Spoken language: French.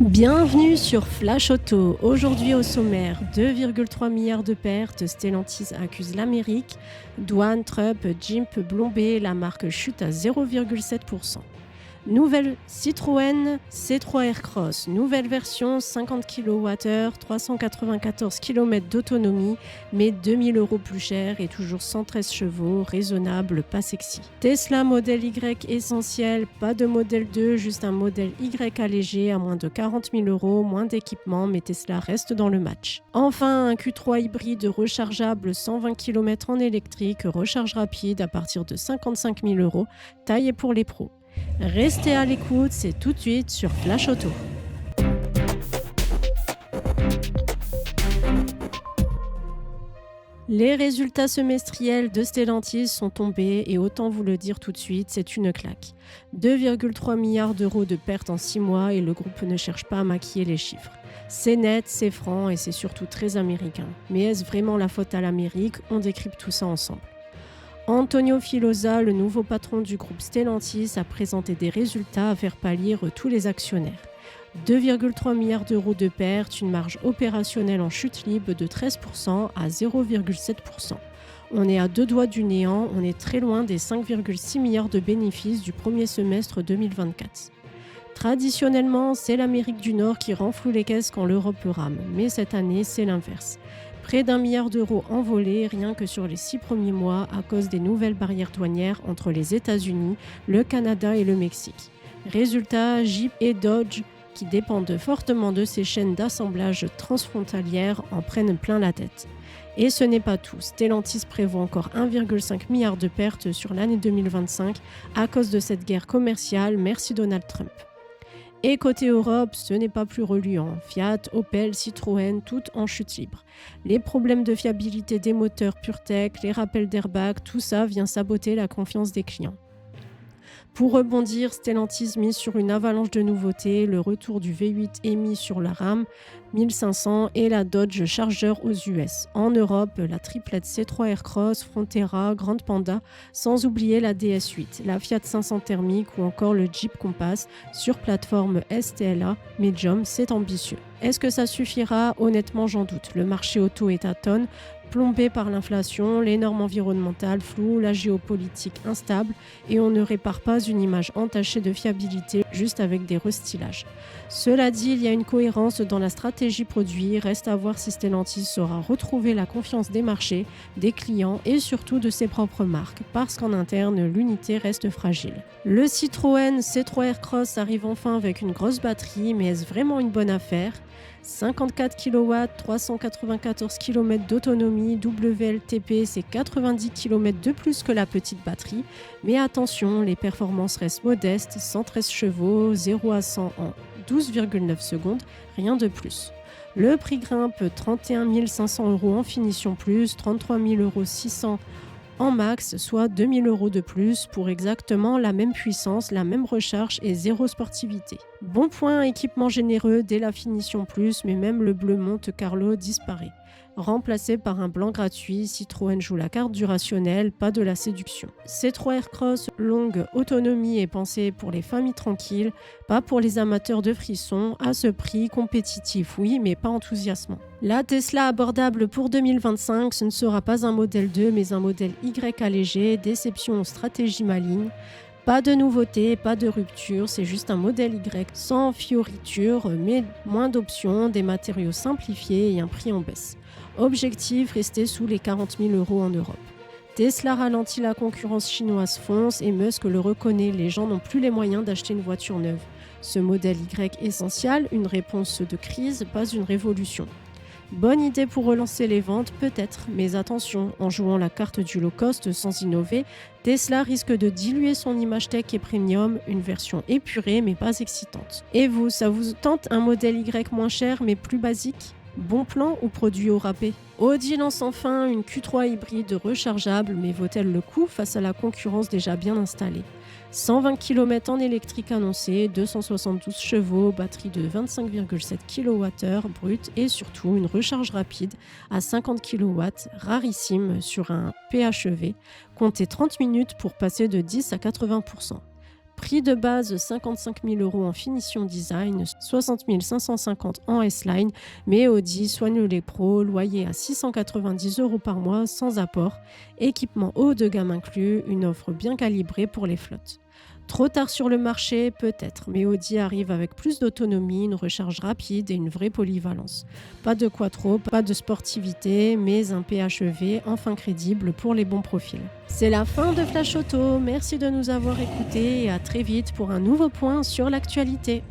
Bienvenue sur Flash Auto. Aujourd'hui au sommaire, 2,3 milliards de pertes, Stellantis accuse l'Amérique. Douane, Trump, Jeep, plombé, la marque chute à 0,7%. Nouvelle Citroën C3 Aircross, nouvelle version 50 kWh, 394 km d'autonomie, mais 2000 € plus cher et toujours 113 chevaux, raisonnable, pas sexy. Tesla Model Y essentiel, pas de Model 2, juste un Model Y allégé à moins de 40 000 €, moins d'équipement, mais Tesla reste dans le match. Enfin, un Q3 hybride rechargeable 120 km en électrique, recharge rapide à partir de 55 000 €, taillé pour les pros. Restez à l'écoute, c'est tout de suite sur Flash Auto. Les résultats semestriels de Stellantis sont tombés et autant vous le dire tout de suite, c'est une claque. 2,3 milliards d'euros de pertes en 6 mois et le groupe ne cherche pas à maquiller les chiffres. C'est net, c'est franc et c'est surtout très américain. Mais est-ce vraiment la faute à l'Amérique? On décrypte tout ça ensemble. Antonio Filosa, le nouveau patron du groupe Stellantis, a présenté des résultats à faire pâlir tous les actionnaires. 2,3 milliards d'euros de pertes, une marge opérationnelle en chute libre de 13% à 0,7%. On est à deux doigts du néant, on est très loin des 5,6 milliards de bénéfices du premier semestre 2024. Traditionnellement, c'est l'Amérique du Nord qui renfloue les caisses quand l'Europe rame, mais cette année, c'est l'inverse. Près d'1 milliard d'euros envolés rien que sur les 6 premiers mois à cause des nouvelles barrières douanières entre les États-Unis, le Canada et le Mexique. Résultat, Jeep et Dodge, qui dépendent fortement de ces chaînes d'assemblage transfrontalières, en prennent plein la tête. Et ce n'est pas tout, Stellantis prévoit encore 1,5 milliard de pertes sur l'année 2025 à cause de cette guerre commerciale, merci Donald Trump. Et côté Europe, ce n'est pas plus reluant. Fiat, Opel, Citroën, toutes en chute libre. Les problèmes de fiabilité des moteurs PureTech, les rappels d'airbag, tout ça vient saboter la confiance des clients. Pour rebondir, Stellantis mise sur une avalanche de nouveautés, le retour du V8 émis sur la Ram 1500 et la Dodge Charger aux US. En Europe, la triplette C3 Aircross, Frontera, Grande Panda, sans oublier la DS8, la Fiat 500 thermique ou encore le Jeep Compass sur plateforme STLA Medium, c'est ambitieux. Est-ce que ça suffira? Honnêtement, j'en doute. Le marché auto est à tonnes, plombé par l'inflation, les normes environnementales floues, la géopolitique instable et on ne répare pas une image entachée de fiabilité juste avec des restylages. Cela dit, il y a une cohérence dans la stratégie produit, reste à voir si Stellantis saura retrouver la confiance des marchés, des clients et surtout de ses propres marques, parce qu'en interne, l'unité reste fragile. Le Citroën C3 Aircross arrive enfin avec une grosse batterie, mais est-ce vraiment une bonne affaire? 54 kW, 394 km d'autonomie, WLTP, c'est 90 km de plus que la petite batterie. Mais attention, les performances restent modestes, 113 chevaux, 0 à 100 en 12,9 secondes, rien de plus. Le prix grimpe 31 500 € en finition plus, 33 600 € en max, soit 2000 € de plus pour exactement la même puissance, la même recharge et zéro sportivité. Bon point, équipement généreux dès la finition plus, mais même le bleu Monte Carlo disparaît. Remplacé par un blanc gratuit, Citroën joue la carte du rationnel, pas de la séduction. C3 Aircross longue autonomie est pensée pour les familles tranquilles, pas pour les amateurs de frissons, à ce prix compétitif oui, mais pas enthousiasmant. La Tesla abordable pour 2025, ce ne sera pas un modèle 2, mais un modèle Y allégé, déception aux stratégies malignes. Pas de nouveauté, pas de rupture, c'est juste un modèle Y sans fioritures, mais moins d'options, des matériaux simplifiés et un prix en baisse. Objectif, rester sous les 40 000 € en Europe. Tesla ralentit, la concurrence chinoise fonce et Musk le reconnaît, les gens n'ont plus les moyens d'acheter une voiture neuve. Ce modèle Y essentiel, une réponse de crise, pas une révolution. Bonne idée pour relancer les ventes, peut-être, mais attention, en jouant la carte du low cost sans innover, Tesla risque de diluer son image tech et premium, une version épurée mais pas excitante. Et vous, ça vous tente un modèle Y moins cher mais plus basique? Bon plan ou produit au râpé? Audi lance enfin une Q3 hybride rechargeable, mais vaut-elle le coup face à la concurrence déjà bien installée? 120 km en électrique annoncé, 272 chevaux, batterie de 25,7 kWh brut et surtout une recharge rapide à 50 kW, rarissime sur un PHEV, comptez 30 minutes pour passer de 10 à 80%. Prix de base 55 000 € en finition design, 60 550 en S-Line, mais Audi soigne les pros, loyer à 690 € par mois sans apport, équipement haut de gamme inclus, une offre bien calibrée pour les flottes. Trop tard sur le marché, peut-être, mais Audi arrive avec plus d'autonomie, une recharge rapide et une vraie polyvalence. Pas de quattro, pas de sportivité, mais un PHEV enfin crédible pour les bons profils. C'est la fin de Flash Auto, merci de nous avoir écoutés et à très vite pour un nouveau point sur l'actualité.